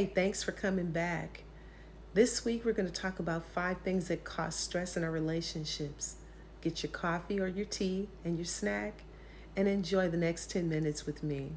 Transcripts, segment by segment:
Hey, thanks for coming back. This week, we're going to talk about 5 things that cause stress in our relationships. Get your coffee or your tea and your snack and enjoy the next 10 minutes with me.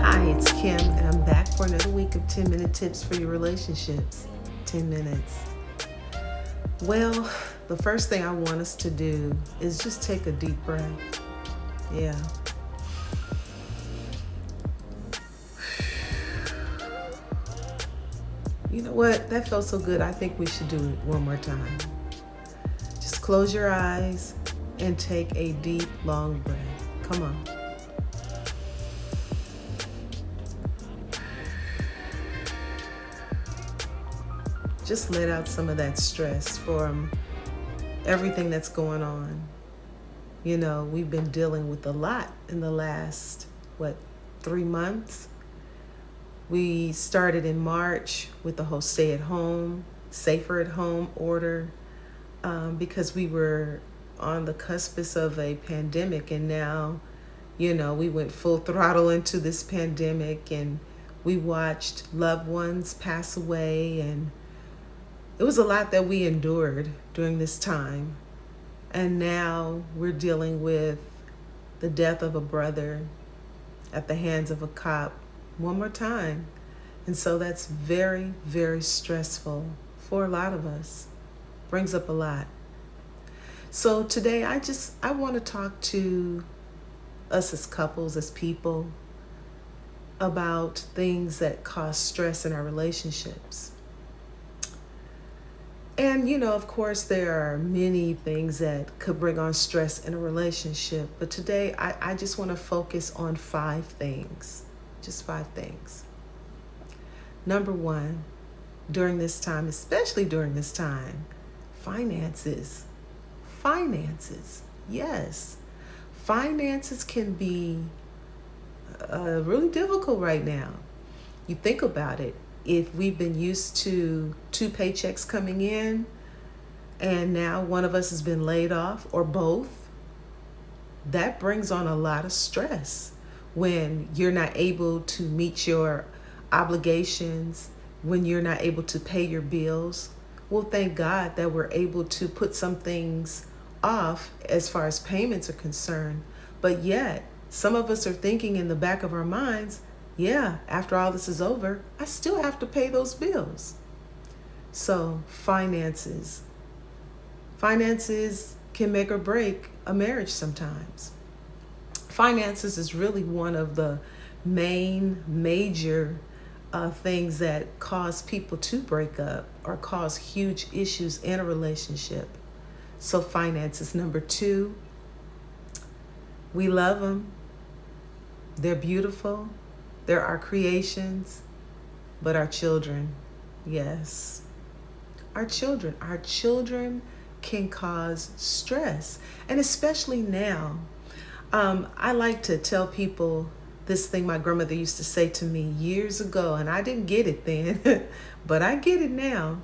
Hi, it's Kim, and I'm back for another week of 10-minute tips for your relationships. 10 minutes. Well, the first thing I want us to do is just take a deep breath. Yeah. You know what? That felt so good. I think we should do it one more time. Just close your eyes and take a deep, long breath. Come on. Just let out some of that stress from everything that's going on. You know, we've been dealing with a lot in the last, 3 months? We started in March with the whole stay at home, safer at home order, because we were on the cuspice of a pandemic, and now, we went full throttle into this pandemic, and we watched loved ones pass away, and it was a lot that we endured during this time. And now we're dealing with the death of a brother at the hands of a cop one more time. And so that's very, very stressful for a lot of us. Brings up a lot. So today I want to talk to us as couples, as people, about things that cause stress in our relationships. And, of course, there are many things that could bring on stress in a relationship. But today, I just want to focus on 5 things. Just 5 things. Number 1, during this time, especially during this time, finances. Finances. Yes. Finances can be really difficult right now. You think about it. If we've been used to 2 paychecks coming in and now one of us has been laid off or both, that brings on a lot of stress when you're not able to meet your obligations, when you're not able to pay your bills. Well, thank God that we're able to put some things off as far as payments are concerned. But yet, some of us are thinking in the back of our minds, yeah, after all this is over, I still have to pay those bills. So finances. Finances can make or break a marriage sometimes. Finances is really one of the major things that cause people to break up or cause huge issues in a relationship. So finances. Number 2, we love them. They're beautiful. They're our creations, but our children, yes, our children can cause stress. And especially now, I like to tell people this thing my grandmother used to say to me years ago, and I didn't get it then, but I get it now.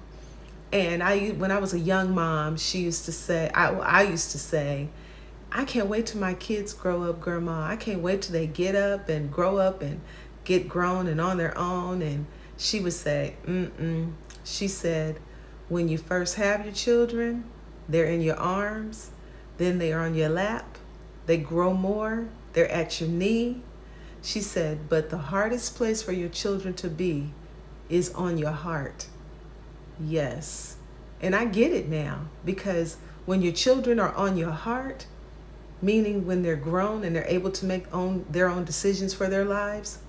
And when I was a young mom, she used to say, I used to say, I can't wait till my kids grow up, Grandma. I can't wait till they get up and grow up and get grown and on their own. And she would say, She said, when you first have your children, they're in your arms, then they are on your lap, they grow more, they're at your knee. She said, but the hardest place for your children to be is on your heart. Yes. And I get it now, because when your children are on your heart, meaning when they're grown and they're able to make their own decisions for their lives,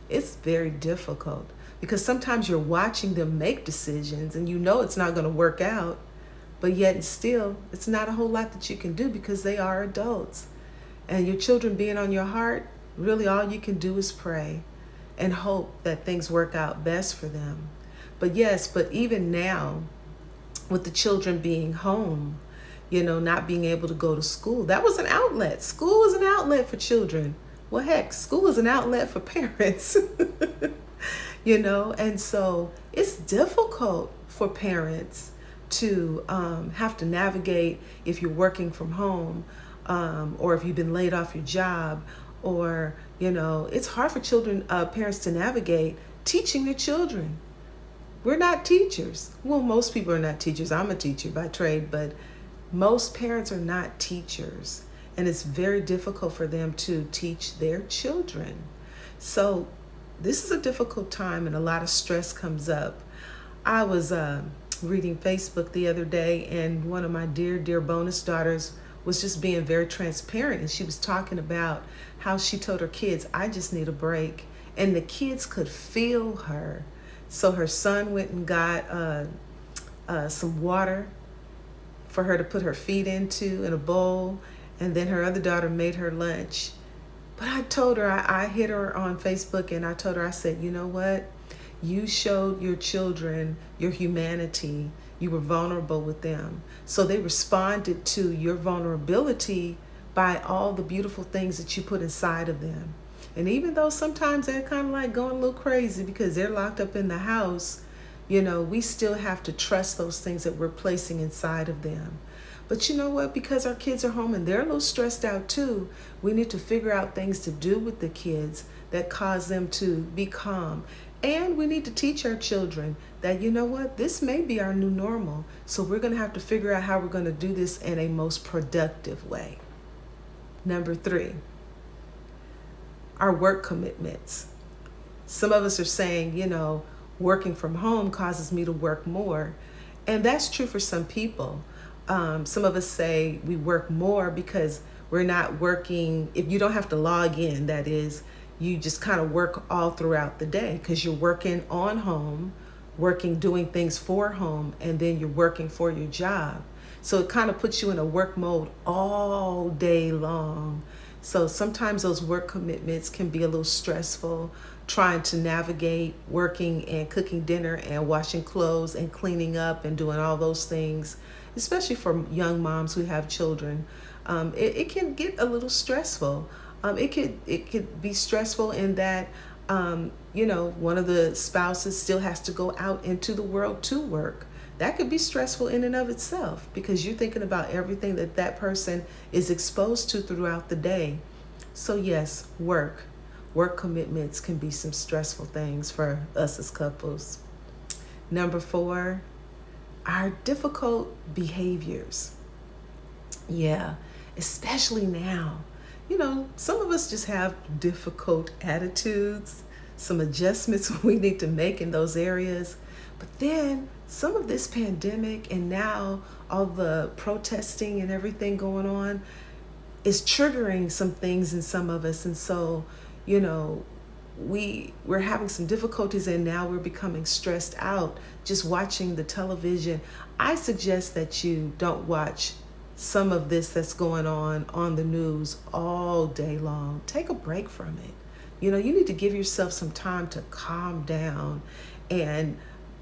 it's very difficult, because sometimes you're watching them make decisions and it's not going to work out, But yet and still, it's not a whole lot that you can do because they are adults. And your children being on your heart, really all you can do is pray and hope that things work out best for them. But yes, but even now, with the children being home, not being able to go to school, that was an outlet. School was an outlet for children. Well, heck, school is an outlet for parents. And so it's difficult for parents to have to navigate if you're working from home, or if you've been laid off your job, or it's hard for parents to navigate teaching their children. We're not teachers. Well, most people are not teachers. I'm a teacher by trade, but most parents are not teachers, and it's very difficult for them to teach their children. So this is a difficult time, and a lot of stress comes up. I was reading Facebook the other day, and one of my dear bonus daughters was just being very transparent, and she was talking about how she told her kids, I just need a break, and the kids could feel her. So her son went and got some water for her to put her feet into in a bowl, and then her other daughter made her lunch. But I told her, I hit her on Facebook, and I told her, I said, you know what? You showed your children your humanity. You were vulnerable with them. So they responded to your vulnerability by all the beautiful things that you put inside of them. And even though sometimes they're kind of like going a little crazy because they're locked up in the house, we still have to trust those things that we're placing inside of them. But you know what? Because our kids are home and they're a little stressed out too, we need to figure out things to do with the kids that cause them to be calm. And we need to teach our children that, this may be our new normal. So we're going to have to figure out how we're going to do this in a most productive way. Number 3, our work commitments. Some of us are saying, working from home causes me to work more. And that's true for some people. Some of us say we work more because we're not working, if you don't have to log in, that is, you just kind of work all throughout the day because you're working on home, doing things for home, and then you're working for your job. So it kind of puts you in a work mode all day long. So sometimes those work commitments can be a little stressful, trying to navigate working and cooking dinner and washing clothes and cleaning up and doing all those things, especially for young moms who have children. It can get a little stressful. It could be stressful in that, one of the spouses still has to go out into the world to work. That could be stressful in and of itself because you're thinking about everything that person is exposed to throughout the day. So yes, work commitments can be some stressful things for us as couples. Number 4, our difficult behaviors. Yeah, especially now. Some of us just have difficult attitudes, some adjustments we need to make in those areas. But then some of this pandemic and now all the protesting and everything going on is triggering some things in some of us. And so, we're having some difficulties, and now we're becoming stressed out just watching the television. I suggest that you don't watch some of this that's going on the news all day long. Take a break from it. You need to give yourself some time to calm down and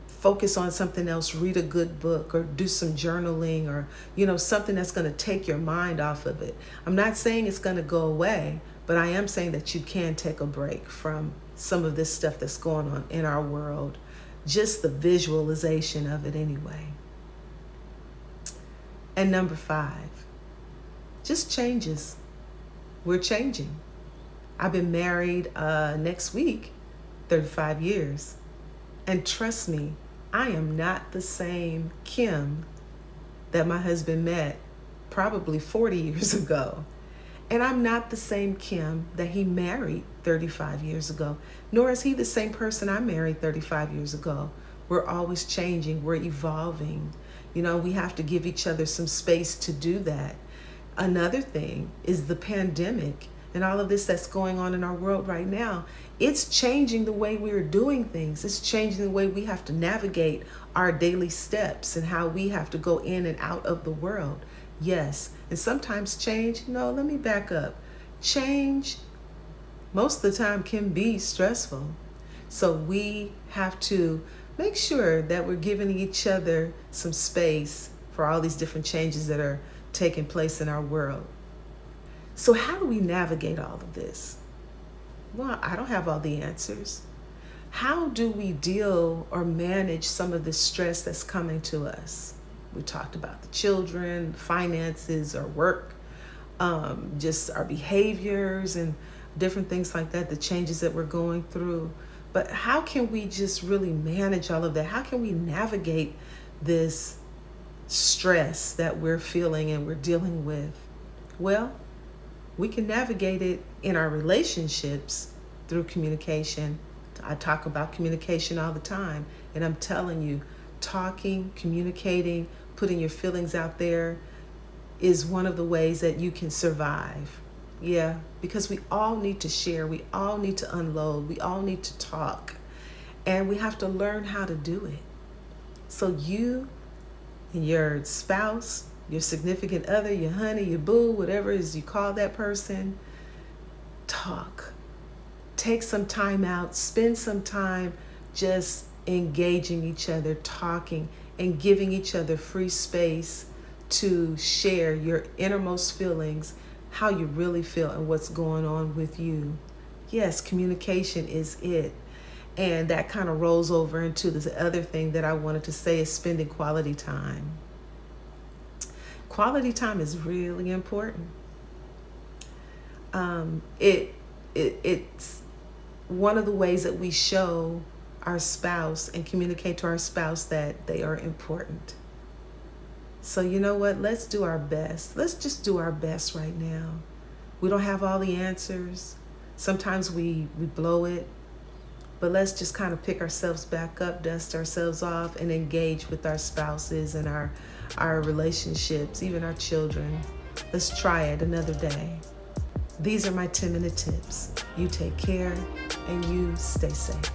focus on something else. Read a good book or do some journaling or, something that's going to take your mind off of it. I'm not saying it's going to go away, but I am saying that you can take a break from some of this stuff that's going on in our world. Just the visualization of it anyway. And number 5, just changes. We're changing. I've been married next week, 35 years. And trust me, I am not the same Kim that my husband met probably 40 years ago. And I'm not the same Kim that he married 35 years ago, nor is he the same person I married 35 years ago. We're always changing. We're evolving. We have to give each other some space to do that. Another thing is the pandemic and all of this that's going on in our world right now, it's changing the way we're doing things. It's changing the way we have to navigate our daily steps and how we have to go in and out of the world. Yes, and sometimes change, no, let me back up. Change most of the time can be stressful. So we have to make sure that we're giving each other some space for all these different changes that are taking place in our world. So how do we navigate all of this? Well, I don't have all the answers. How do we deal or manage some of the stress that's coming to us? We talked about the children, finances, our work, just our behaviors and different things like that, the changes that we're going through. But how can we just really manage all of that? How can we navigate this stress that we're feeling and we're dealing with? Well, we can navigate it in our relationships through communication. I talk about communication all the time, and I'm telling you, talking, communicating, putting your feelings out there is one of the ways that you can survive. Yeah, because we all need to share, we all need to unload, we all need to talk, and we have to learn how to do it. So you and your spouse, your significant other, your honey, your boo, whatever it is you call that person, talk. Take some time out, spend some time just engaging each other, talking, and giving each other free space to share your innermost feelings, how you really feel and what's going on with you. Yes, communication is it. And that kind of rolls over into this other thing that I wanted to say is spending quality time. Quality time is really important. It's one of the ways that we show our spouse and communicate to our spouse that they are important. So you know what? Let's do our best. Let's just do our best right now. We don't have all the answers. Sometimes we blow it. But let's just kind of pick ourselves back up, dust ourselves off, and engage with our spouses and our relationships, even our children. Let's try it another day. These are my 10-minute tips. You take care and you stay safe.